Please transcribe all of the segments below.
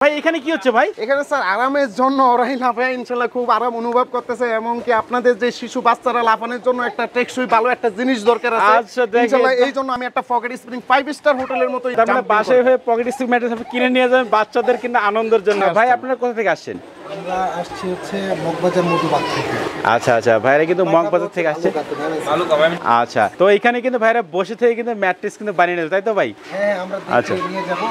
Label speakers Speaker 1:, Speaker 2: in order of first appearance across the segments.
Speaker 1: ভাই এখানে কি হচ্ছে ভাই?
Speaker 2: এখানে স্যার আরামের জন্য ওরাই লাফায় ইনশাআল্লাহ খুব আরাম অনুভব করতেছে, এমনকি আপনাদের যে শিশু বাচ্চারা লাফানোর জন্য একটা টেকসই ভালো একটা জিনিস দরকার আছে।
Speaker 1: আচ্ছা
Speaker 2: ইনশাআল্লাহ এই জন্য আমি একটা পকেট স্প্রিং 5 স্টার হোটেলের মতো
Speaker 1: তার মানে বাসায় হয়ে পকেট স্প্রিং ম্যাট্রেস আপনি কিনে নিয়ে যাবেন বাচ্চাদের কিন্তু আনন্দের জন্য। ভাই আপনারা কোথা থেকে আসছেন?
Speaker 3: আমরা আসছি হচ্ছে মগবাজার মধুবাগ থেকে।
Speaker 1: আচ্ছা আচ্ছা, ভাইরা কিন্তু মগবাজার থেকে আসছে। আচ্ছা, তো এখানে কিন্তু ভাইরা বসে থেকে কিন্তু ম্যাট্রেস কিন্তু বানিয়ে নেবে, তাই তো ভাই?
Speaker 3: হ্যাঁ, আমরা দেখে নিয়ে যাব।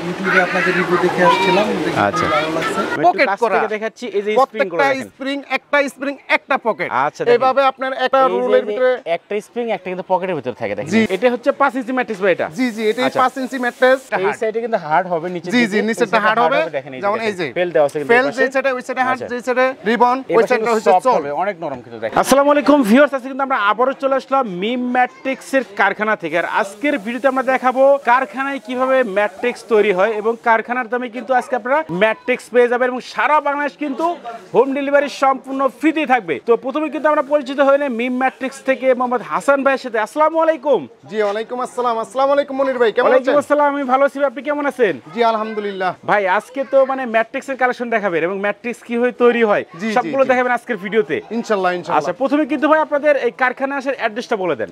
Speaker 3: ইউটিউবে আপনাদের রিভিউ দেখে আসছিলাম, দেখে ভালো লাগছে।
Speaker 1: পকেট করা দেখাচ্ছি, এই যে স্প্রিং গুলো দেখেন,
Speaker 2: স্প্রিং একটা স্প্রিং একটা পকেট।
Speaker 1: আচ্ছা,
Speaker 2: এইভাবে আপনার একটা রুলের ভিতরে
Speaker 1: একটা স্প্রিং একটা কিন্তু পকেটের ভিতরে থাকে দেখেন। এটা হচ্ছে 5 ইঞ্চি ম্যাট্রেস ভাই এটা?
Speaker 2: জি জি, এটাই 5 ইঞ্চি ম্যাট্রেস।
Speaker 1: এই সাইডে কিন্তু হার্ড হবে, নিচে
Speaker 2: জি জি, নিচেটা হার্ড হবে। যেমন এই যে
Speaker 1: ফেল দেওয়া আছে,
Speaker 2: ফেল যে সাইডে ওই সাইডে হার্ড, যে সাইডে রিবন ওই সাইডে হচ্ছে চল
Speaker 1: হবে, অনেক নরম কিন্তু দেখেন। আসসালামু আলাইকুম ভিউয়ার্স, আজকে কিন্তু আমরা আবারো চলে আসলাম মিম ম্যাট্রিক্সের কারখানা থেকে। আর আজকের ভিডিওতে আমরা দেখাবো কারখানায় কিভাবে ম্যাট্রিক্স তৈরি হয় এবং কারখানার দামে কিন্তু আজকে আপনারা ম্যাট্রিক্স পেয়ে যাবেন এবং সারা বাংলাদেশ কিন্তু হোম ডেলিভারি সম্পূর্ণ ফ্রিতে থাকবে। তো প্রথমে কিন্তু আমরা পরিচিত হইলে মিম ম্যাট্রিক্স থেকে মোহাম্মদ হাসান ভাইয়ের সাথে। আসসালামু আলাইকুম।
Speaker 2: জি ওয়ালাইকুম আসসালাম। আসসালামু আলাইকুম মনির ভাই, কেমন আছেন?
Speaker 1: ওয়ালাইকুম আসসালাম, আমি ভালো আছি, আপনি কেমন আছেন?
Speaker 2: জি আলহামদুলিল্লাহ।
Speaker 1: ভাই আজকে তো মানে ম্যাট্রিক্সের কালেকশন দেখাবেন এবং ম্যাট্রিক্স কিভাবে তৈরি হয় সবগুলো দেখাবেন আজকের ভিডিওতে
Speaker 2: ইনশাআল্লাহ ইনশাআল্লাহ।
Speaker 1: আচ্ছা, প্রথমে কিন্তু ভাই আপনাদের এই কারখানা আসার অ্যাড্রেসটা বলে দেন।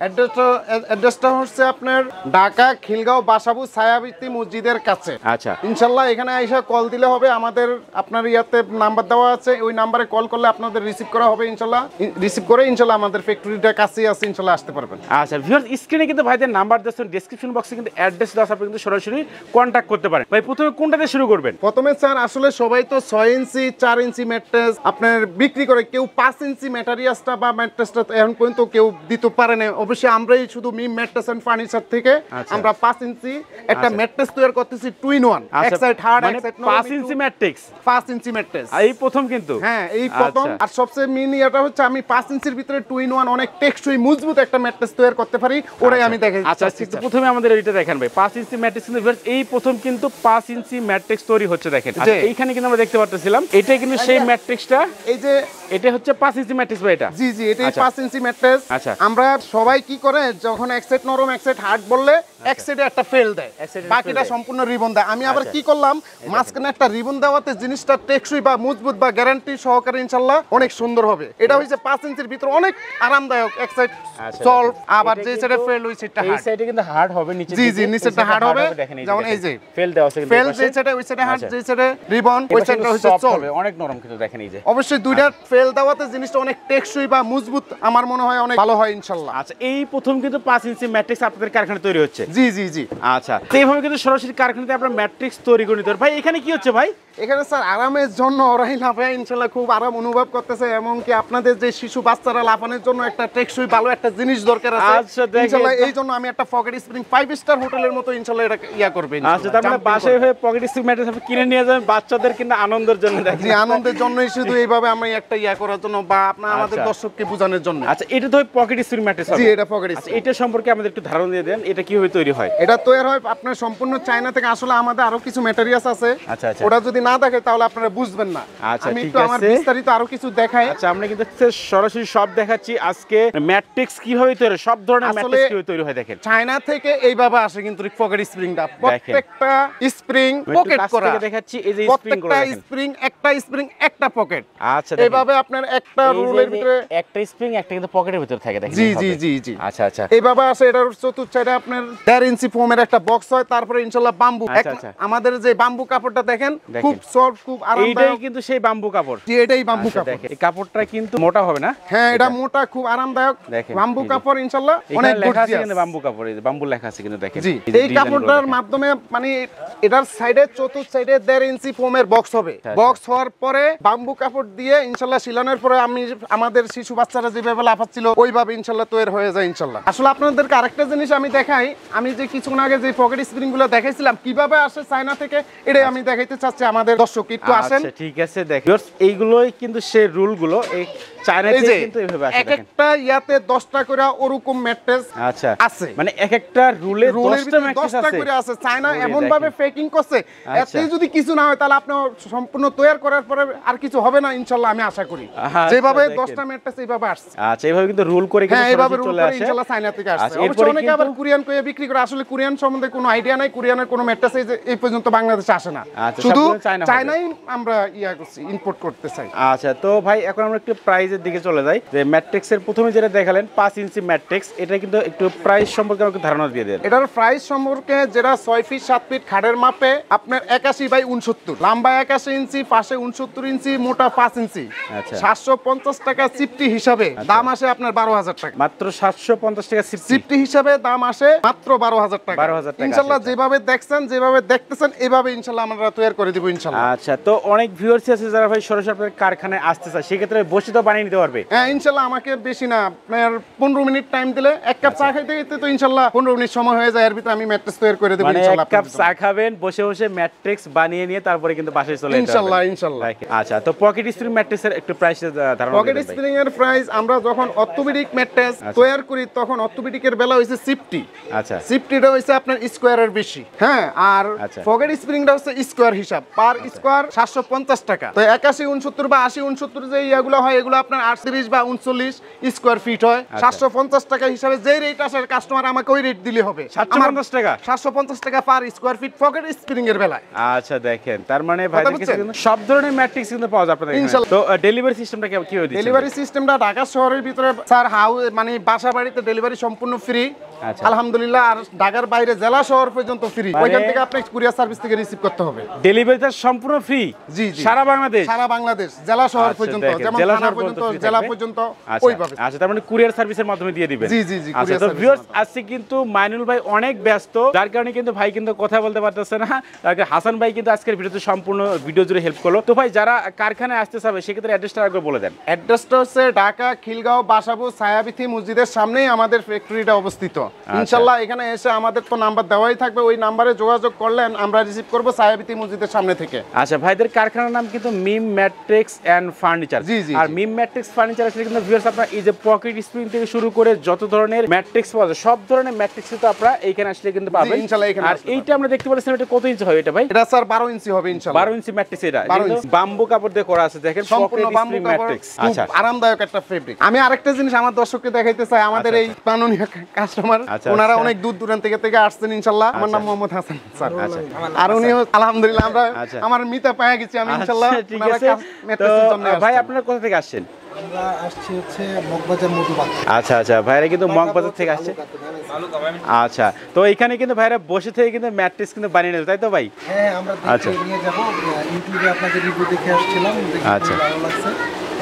Speaker 2: অ্যাড্রেসটা হচ্ছে আপনার ঢাকা খিলগাঁও বাসাবু ছায়াবৃত্তি মসজিদের কাছে।
Speaker 1: আচ্ছা,
Speaker 2: ইনশাআল্লাহ এখানে আইসা কল দিলে হবে, আমাদের আপনার ইয়াতে নাম্বার দেওয়া আছে, ওই নাম্বারে কল করলে আপনাদের রিসিভ করা হবে। ইনশাআল্লাহ রিসিভ করে ইনশাআল্লাহ আমাদের ফ্যাক্টরিটা কাছেই আছে, ইনশাআল্লাহ আসতে পারবেন।
Speaker 1: আচ্ছা ভিউয়ার্স, স্ক্রিনে কিন্তু ভাইদের নাম্বার দিয়েছেন, ডেসক্রিপশন বক্সে কিন্তু অ্যাড্রেস দেওয়া আছে, আপনি কিন্তু সরাসরি কন্টাক্ট করতে পারেন। ভাই প্রথমে কোনটাতে শুরু করবেন?
Speaker 2: প্রথমে স্যার আসলে সবাই তো 6 ইঞ্চি 4 ইঞ্চি ম্যাট্রেস আপনার বিক্রি করে, কেউ 5 ইঞ্চি ম্যাটেরিয়ালসটা বা ম্যাট্রেসটা এখন পর্যন্ত কেউ দিতে পারে না। অবশ্যই আমরাই শুধু মিম ম্যাট্রেস এন্ড ফার্নিচার থেকে আমরা 5 ইঞ্চি একটা ম্যাট্রেস তৈরি করতেছি, 2 in 1, এক সাইড হার্ড এক সাইড নরম।
Speaker 1: 5 ইঞ্চি ম্যাট্রিক্স,
Speaker 2: 5 ইঞ্চি ম্যাট্রেস এই
Speaker 1: প্রথম কিন্তু।
Speaker 2: হ্যাঁ এই প্রথম। আর সবচেয়ে মেইন এটা হচ্ছে আমি 5 ইঞ্চির ভিতরে 2 in 1 অনেক টেকসই মজবুত একটা ম্যাট্রেস তৈরি করতে পারি, ওটাই আমি দেখাই।
Speaker 1: আচ্ছা কিন্তু প্রথমে আমাদের এইটা দেখেন ভাই, 5 ইঞ্চি ম্যাট্রিক্স কিন্তু এই প্রথম কিন্তু 5 ইঞ্চি ম্যাট্রিক্স তৈরি হচ্ছে দেখেন। আচ্ছা, এইখানে কিন্তু আমরা দেখতে পাচ্ছিলাম এটাই কিন্তু সেই ম্যাট্রিক্সটা,
Speaker 2: এই যে
Speaker 1: এটা হচ্ছে 5 ইঞ্চি ম্যাট্রিক্স ভাই এটা?
Speaker 2: জি জি, এটাই 5 ইঞ্চি ম্যাট্রেস।
Speaker 1: আচ্ছা,
Speaker 2: আমরা সবাই কি করে যখন এক সাইড নরম এক সাইড হার্ড বললে এক সাইডে একটা ফেল দেয়, বাকিটা সম্পূর্ণ রিবন দেয়। আমি আবার কি করলাম, মাঝখানে একটা রিবন দেওয়াতে জিনিসটা টেকসই বা মজবুত বা গ্যারান্টি সহকারে ইনশাআল্লাহ অনেক সুন্দর হবে। এটা হইছে 5 ইঞ্চির ভিতর অনেক আরামদায়ক, এক সাইড সলভ, আবার যে সাইডে ফেল ওই সাইডটা হার্ড।
Speaker 1: এই সাইডে কিন্তু হার্ড হবে, নিচে
Speaker 2: জি জি নিচেটা হার্ড হবে। যেমন এই যে
Speaker 1: ফেল দেওয়া আছে,
Speaker 2: ফেল যে সাইডে ওই সাইডে হার্ড, যে সাইডে রিবন ওই সাইডটা হচ্ছে চল,
Speaker 1: অনেক নরম কিন্তু দেখেন। এই যে
Speaker 2: অবশ্যই দুইটা ফেল দেওয়াতে জিনিসটা অনেক টেকসই বা মজবুত আমার মনে হয় অনেক ভালো হয় ইনশাআল্লাহ।
Speaker 1: আচ্ছা, এই প্রথম কিন্তু 5 ইঞ্চি ম্যাট্রিক্স আপনাদের কারখানায় তৈরি হচ্ছে?
Speaker 2: জি জি জি।
Speaker 1: আচ্ছা, তো এইভাবে কিন্তু সরাসরি কারখানাতে আপনারা ম্যাট্রিক্স তৈরি করে নিতে। ভাই এখানে কি হচ্ছে ভাই?
Speaker 2: এখানে স্যার আরামের জন্য ওরাই লাফায় ইনশাআল্লাহ খুব আরাম অনুভব করতেছে, এমনকি আপনাদের যে শিশু বাচ্চারা লাফানোর জন্য একটা টেকসই ভালো একটা জিনিস দরকার আছে।
Speaker 1: আচ্ছা,
Speaker 2: ইনশাআল্লাহ এই জন্য আমি একটা পকেট স্প্রিং 5 স্টার হোটেলের মতো ইনশাআল্লাহ এটা ইয়া করবে।
Speaker 1: আচ্ছা, তার মানে বাসায় হয়ে পকেট স্প্রিং ম্যাট্রেস আপনি কিনে নিয়ে যাবেন বাচ্চাদের কিন্তু আনন্দের জন্য দেখেন।
Speaker 2: জি, আনন্দের জন্যই শুধু এইভাবে আমি একটা ইয়া করার জন্য বা আপনারা আমাদের দর্শককে বোঝানোর জন্য।
Speaker 1: আচ্ছা, এটা তো পকেট স্প্রিং ম্যাট্রেস হবে?
Speaker 2: জি, এটা পকেট স্প্রিং।
Speaker 1: আচ্ছা, এটা সম্পর্কে আমাদের একটু ধারণা দিয়ে দেন, এটা কিভাবে তৈরি হয়?
Speaker 2: এটা তৈরি হয় আপনার সম্পূর্ণ চায়না থেকে। আসলে আমাদের আরো কিছু ম্যাটেরিয়ালস আছে,
Speaker 1: আচ্ছা আচ্ছা,
Speaker 2: ওটা যদি না দেখে তাহলে আপনারা বুঝবেন না।
Speaker 1: আচ্ছা,
Speaker 2: আমি একটু আমার বিস্তারিত আরো কিছু দেখাই।
Speaker 1: আচ্ছা, আমরা কিন্তু সরাসরি সব দেখাচ্ছি আজকে। ম্যাট্রিক্স কিভাবে তৈরি, সব ধরনের ম্যাট্রিক্স কিভাবে তৈরি হয় দেখেন।
Speaker 2: চায়না থেকে এইভাবে আসে কিন্তু পকেট স্প্রিংটা, প্রত্যেকটা স্প্রিং পকেট করা
Speaker 1: দেখাচ্ছি। এই যে
Speaker 2: প্রত্যেকটা স্প্রিং একটা পকেট।
Speaker 1: আচ্ছা,
Speaker 2: এইভাবে আপনার একটা রুলের ভিতরে
Speaker 1: একটা স্প্রিং একটা কিন্তু পকেটের ভিতরে থাকে দেখেন।
Speaker 2: জি জি জি জি।
Speaker 1: আচ্ছা আচ্ছা,
Speaker 2: এইভাবে আসে। এটার চতুর্থ সাইডে আপনার 1.5 ইঞ্চি ফোমের একটা বক্স হয়, তারপরে ইনশাআল্লাহ বাম্বু। আমাদের যে বাম্বু কাপড়টা দেখেন খুব সফট, খুব আরামদায়ক।
Speaker 1: এইটাই কিন্তু সেই বাম্বু কাপড়?
Speaker 2: জি, এটাই বাম্বু কাপড়।
Speaker 1: এই কাপড়টা কিন্তু মোটা হবে না?
Speaker 2: হ্যাঁ, এটা মোটা, খুব আরামদায়ক বাম্বু কাপড় ইনশাআল্লাহ। অনেক
Speaker 1: লেখা আছে কিন্তু বাম্বু কাপড়, এই যে বাম্বু লেখা আছে কিন্তু দেখেন।
Speaker 2: জি, এই কাপড়টার মাধ্যমে মানে এটার সাইডে চতুর্থ সাইডে 1.5 ইঞ্চি ফোমের বক্স হবে। বক্স হওয়ার পরে বাম্বু কাপড় দিয়ে ইনশাআল্লাহ শিলানোর পরে আমি আমাদের শিশু বাচ্চারা যেভাবে লাফাচ্ছিল ওইভাবে ইনশাআল্লাহ তৈরি হয়ে যায় ইনশাআল্লাহ। আসলে আপনাদেরকে আরেকটা জিনিস আমি দেখাই, আমি যে কিছুক্ষণ আগে যে পকেট স্প্রিং গুলো দেখাইছিলাম কিভাবে আসে চায়না থেকে, এটাই আমি দেখাইতে চাচ্ছি আমাদের দর্শক একটু আসেন।
Speaker 1: আচ্ছা ঠিক আছে, দেখুন এইগুলোই কিন্তু সেই রুল গুলো এই চায়না থেকে কিন্তু এইভাবে আসে।
Speaker 2: এক একটা ইয়াতে 10টা করে ওরকম ম্যাট্রেস
Speaker 1: আচ্ছা
Speaker 2: আছে,
Speaker 1: মানে এক একটা রুলে 10টা ম্যাট্রেস আছে
Speaker 2: করে আছে। চায়না এমন ভাবে প্যাকিং করছে, এতেই যদি কিছু না হয় তাহলে আপনি সম্পূর্ণ তৈরি করার পরে আর কিছু হবে না ইনশাআল্লাহ, আমি আশা করি। যেভাবে 10টা ম্যাট্রেস এইভাবে আসছে।
Speaker 1: আচ্ছা, এইভাবে কিন্তু রুল করে কিন্তু
Speaker 2: এইভাবে রুল করে ইনশাআল্লাহ চায়না থেকে আসছে। অবশ্য অনেকে আবার কোরিয়ান কয়ে বিক্রি করে, আসলে কোরিয়ান সম্বন্ধে কোনো আইডিয়া নাই। কোরিয়ানের কোনো ম্যাট্রেস এই পর্যন্ত বাংলাদেশে আসে না, শুধু চায়নাই আমরা ইয়া করছি, ইম্পোর্ট করতে চাই।
Speaker 1: আচ্ছা, তো ভাই এখন আমরা একটু প্রাইসের দিকে চলে যাই। যে ম্যাট্রিক্সের প্রথমে যেটা দেখালেন 5 ইঞ্চি ম্যাট্রিক্স, এটা কিন্তু একটু প্রাইস সম্পর্কে আমাকে ধারণা দিয়ে দেন।
Speaker 2: এটার প্রাইস সম্পর্কে যেটা 6 ফিট 7 ফিট খাটের মাপে আপনার 81 বাই 69, লম্বা 81 ইঞ্চি, পাশে 69 ইঞ্চি, মোটা 5 ইঞ্চি।
Speaker 1: আচ্ছা,
Speaker 2: 750 টাকা চিপটি হিসাবে দাম আসে আপনার 12,000 টাকা।
Speaker 1: মাত্র 750 টাকা
Speaker 2: চিপটি হিসাবে দাম আসে মাত্র 12,000 টাকা।
Speaker 1: 12,000 টাকা
Speaker 2: ইনশাআল্লাহ যেভাবে দেখছেন, যেভাবে দেখতেছেন এভাবে ইনশাআল্লাহ আমরা তৈরি করে দিব ইনশাআল্লাহ।
Speaker 1: আচ্ছা, তো অনেক ভিউয়ার্স আছে যারা ভাই সরাসরি আপনার কারখানায় আসতে চায়, সেক্ষেত্রে বসে তো বানিয়ে নিতে পারবে?
Speaker 2: হ্যাঁ ইনশাআল্লাহ, আমাকে বেশি না আপনার 15 মিনিট টাইম দিলে, এক কাপ চা খাইতে খাইতে তো ইনশাআল্লাহ 15 মিনিট সময় হয়ে যায়, এর ভিতরে আমি ম্যাট্রেস তৈরি করে দেব ইনশাআল্লাহ।
Speaker 1: এক কাপ চা খাবেন, বসে বসে ম্যাট্রিক্স বানিয়ে নিয়ে তারপরে কিন্তু বাসায় চলে যেতে
Speaker 2: ইনশাআল্লাহ ইনশাআল্লাহ।
Speaker 1: আচ্ছা, তো পকেট স্প্রিং ম্যাট্রেসের একটু প্রাইস ধারণা
Speaker 2: পকেট স্প্রিং এর প্রাইস আমরা যখন অর্থোপেডিক ম্যাট্রেস তৈরি করি তখন অর্থোপেডিকের বেলা হইছে সিফটি।
Speaker 1: আচ্ছা,
Speaker 2: সিফটিটা হইছে আপনার স্কয়ারের বেশি। হ্যাঁ, আর পকেট স্প্রিংটা হচ্ছে স্কয়ার হিসাব, পার স্কয়ার 750 টাকা। তো 81 69 বা 80 69 যে ইয়াগুলো হয় এগুলো আপনার 38 বা 39 স্কয়ার ফিট হয়। 750 টাকা হিসাবে যে রেট আসে কাস্টমার আমাকে ওই রেট দিলে হবে।
Speaker 1: 750 টাকা,
Speaker 2: 750 টাকা per square feet pocket spring এর বেলায়।
Speaker 1: আচ্ছা, দেখেন তার মানে ভাইদের কাছে কিন্তু সব ধরনের ম্যাট্রিক্স কিন্তু পাওয়া যায় আপনাদের এখানে। তো ডেলিভারি সিস্টেমটা কি দিচ্ছেন?
Speaker 2: ডেলিভারি সিস্টেমটা ঢাকা শহরের ভিতরে স্যার মানে বাসা বাড়িতে ডেলিভারি সম্পূর্ণ ফ্রি আলহামদুলিল্লাহ। আর ঢাকার বাইরে জেলা শহর পর্যন্ত ফ্রি, ওইখান থেকে আপনি কুরিয়ার সার্ভিস থেকে রিসিভ করতে হবে।
Speaker 1: ডেলিভারিটা সম্পূর্ণ ফ্রি?
Speaker 2: জি জি,
Speaker 1: সারা বাংলাদেশ?
Speaker 2: সারা বাংলাদেশ, জেলা শহর পর্যন্ত, যেমন থানা পর্যন্ত, জেলা পর্যন্ত ওইভাবে।
Speaker 1: আচ্ছা, তার মানে কুরিয়ার সার্ভিসের মাধ্যমে দিয়ে দিবেন?
Speaker 2: জি জি জি।
Speaker 1: আচ্ছা, তো ভিউয়ার্স আজকে কিন্তু মাইনুল ভাই অনেক ব্যস্ত, যার কারণে কিন্তু ভাই কিন্তু কথা বলতে পারতেছে না। হাসান ভাই কিন্তু আজকের ভিডিওতে সম্পূর্ণ ভিডিও জুড়ে হেল্প করলো। তো ভাই যারা কারখানায় আসতে চাবে সেক্ষেত্রে অ্যাড্রেসটা একবার বলে দেন।
Speaker 2: অ্যাড্রেসটা হচ্ছে ঢাকা খিলগাঁও বাসাবো ছায়াবিথি মসজিদের সামনেই আমাদের ফ্যাক্টরিটা অবস্থিত। ইনশাআল্লাহ এখানে এসে আমাদের তো নাম্বার দেওয়াই থাকবে, ওই নাম্বারে যোগাযোগ করলেন আমরা রিসিভ করব ছায়াবিথি মসজিদের সামনে থেকে।
Speaker 1: আচ্ছা, ভাইদের কারখানার নাম কিন্তু মিম ম্যাট্রিক্স এন্ড ফার্নিচার।
Speaker 2: জি জি।
Speaker 1: আর মিম ম্যাট্রিক্স ফার্নিচার আসলে কিন্তু ভিউয়ার্স আপনারা এই যে পকেট স্প্রিং থেকে শুরু করে যত ধরনের ম্যাট্রিক্স পাওয়া যায় সব ধরনের ম্যাট্রিক্স তো আপনারা এইখানে আসলে কিন্তু পাবেন ইনশাআল্লাহ। আর এইটা আমরা দেখতে পাচ্ছি এটা কত ইঞ্চি হবে এটা ভাই?
Speaker 2: এটা স্যার 12 ইঞ্চি হবে ইনশাআল্লাহ।
Speaker 1: 12 ইঞ্চি ম্যাট্রিক্স, এটা বাম্বু কাপড় দিয়ে করা আছে, দেখেন
Speaker 2: সম্পূর্ণ বাম্বু
Speaker 1: ম্যাট্রিক্স।
Speaker 2: আচ্ছা, আরামদায়ক একটা ফেব্রিক। আমি আরেকটা জিনিস আমার দর্শককে দেখাইতে চাই, আমাদের এই মাননীয় কাস্টমার ওনারা অনেক দূর দূরান্ত থেকে আসছেন ইনশাআল্লাহ। আমার নাম মোহাম্মদ হাসান স্যার। আচ্ছা, আর উনিও আলহামদুলিল্লাহ আমরা আমার মিতা পায়া গেছি আমি ইনশাআল্লাহ।
Speaker 1: ঠিক আছে, ভাই আপনারা কোথা থেকে আসছেন?
Speaker 3: আমরা আসছি হচ্ছে মগবাজার মধুবাগ।
Speaker 1: আচ্ছা আচ্ছা, ভাইরা কিন্তু মগবাজার থেকে আসছে। আচ্ছা, তো এখানে কিন্তু ভাইরা বসে থেকে কিন্তু ম্যাট্রেস কিন্তু বানিয়ে নেবে, তাই তো ভাই?
Speaker 3: হ্যাঁ, আমরা দেখে নিয়ে যাব। ইউটিউবে আপনাদের রিভিউ দেখে আসছিলাম, দেখে ভালো লাগছে,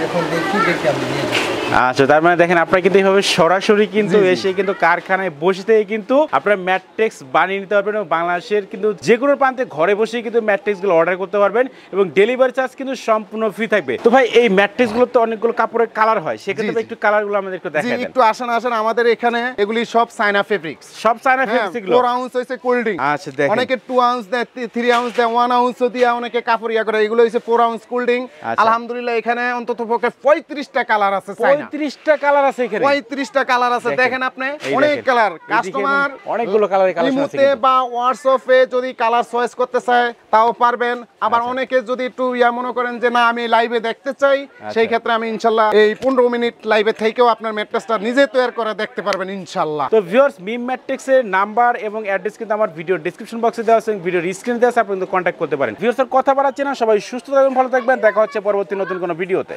Speaker 3: এখন দেখে আমি নিয়ে যাব।
Speaker 1: আচ্ছা, তার মানে দেখেন আপনারা কিন্তু এইভাবে সরাসরি কিন্তু এসে কিন্তু কারখানায় বসে থেকে কিন্তু আপনারা ম্যাট্রিক্স বানিয়ে নিতে পারবেন এবং বাংলাদেশের কিন্তু যে কোনো প্রান্তে ঘরে বসে কিন্তু ম্যাট্রিক্স গুলো অর্ডার করতে পারবেন এবং ডেলিভারি চার্জ কিন্তু সম্পূর্ণ ফ্রি থাকবে। তো ভাই এই ম্যাট্রিক্স গুলো তো অনেকগুলো কাপড়ের কালার হয়, সেক্ষেত্রে একটু কালার গুলো আমাদের একটু দেখাই দেন।
Speaker 2: একটু আসেন আমাদের এখানে এগুলি সব চায়না ফেব্রিক্স,
Speaker 1: সব চায়না ফেব্রিক্স এগুলো।
Speaker 2: 4 আউন্স হইছে কোল্ডিং।
Speaker 1: আচ্ছা, দেখেন
Speaker 2: অনেকে 2 আউন্স দেয়, 3 আউন্স দেয়, 1 আউন্স দিয়া অনেকে কাপড় ইয়া করে, এগুলো হইছে 4 আউন্স কোল্ডিং। আলহামদুলিল্লাহ এখানে অন্তত পক্ষে 35টা কালার আছে চায়না।
Speaker 1: 35টা কালার আছে এখানে?
Speaker 2: 35টা কালার আছে, দেখেন আপনি অনেক কালার। কাস্টমার
Speaker 1: অনেকগুলো কালারের কালেকশন আছে
Speaker 2: ইমোতে বা হোয়াটসঅ্যাপে যদি কালার চয়েস করতে চায় তাও পারবেন। আবার অনেকে যদি একটু ইয়া মনে করেন যে না আমি লাইভে দেখতে চাই, সেই ক্ষেত্রে আমি ইনশাআল্লাহ এই 15 মিনিট লাইভে থেকেও আপনার ম্যাট্রেসটা নিজে তৈরি করে দেখতে পারবেন ইনশাআল্লাহ।
Speaker 1: তো ভিউয়ার্স মিম ম্যাট্রিক্সের নাম্বার এবং অ্যাড্রেস কিন্তু আমার ভিডিও ডেসক্রিপশন বক্সে দেওয়া আছে, ভিডিও স্ক্রিনে দেওয়া আছে, আপনি কিন্তু কন্টাক্ট করতে পারেন। ভিউয়ার্স কথা বাড়াচ্ছি না, সবাই সুস্থ থাকবেন, ভালো থাকবেন, দেখা হচ্ছে পরবর্তী নতুন কোনো ভিডিওতে।